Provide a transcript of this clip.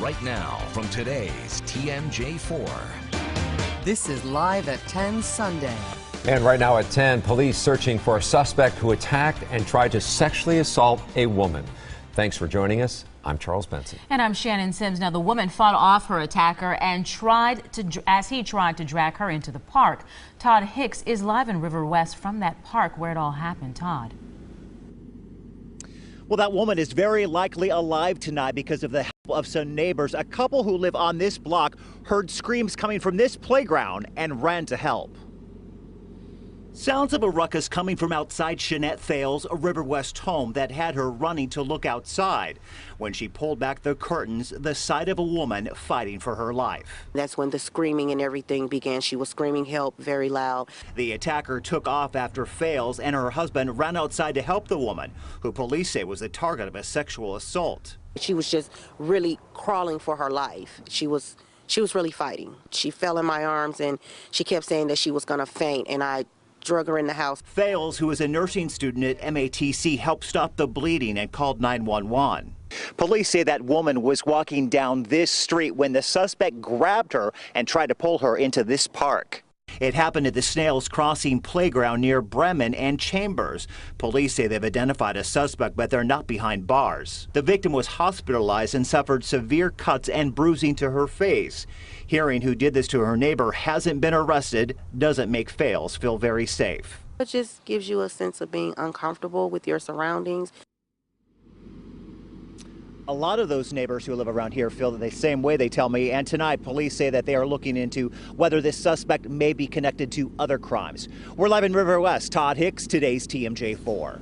right now from today's TMJ4. This is Live at 10 Sunday. And right now at 10, police searching for a suspect who attacked and tried to sexually assault a woman. Thanks for joining us. I'm Charles Benson. And I'm Shannon Sims. Now, the woman fought off her attacker and as he tried to drag her into the park. Todd Hicks is live in River West from that park where it all happened. Todd. Well, that woman is very likely alive tonight because of the help of some neighbors. A couple who live on this block heard screams coming from this playground and ran to help. Sounds of a ruckus coming from outside Shanette Thales' River West home that had her running to look outside. When she pulled back the curtains, the sight of a woman fighting for her life. That's when the screaming and everything began. She was screaming help very loud. The attacker took off after Thales and her husband ran outside to help the woman, who police say was the target of a sexual assault. She was just really crawling for her life. She was really fighting. She fell in my arms and she kept saying that she was going to faint, and I drug her in the house. Thales, who is a nursing student at MATC, helped stop the bleeding and called 911. Police say that woman was walking down this street when the suspect grabbed her and tried to pull her into this park. It happened at the Snails Crossing playground near Bremen and Chambers. Police say they've identified a suspect, but they're not behind bars. The victim was hospitalized and suffered severe cuts and bruising to her face. Hearing who did this to her neighbor hasn't been arrested doesn't make Thales feel very safe. It just gives you a sense of being uncomfortable with your surroundings. A lot of those neighbors who live around here feel the same way, they tell me, and tonight police say that they are looking into whether this suspect may be connected to other crimes. We're live in River West. Todd Hicks, today's TMJ4.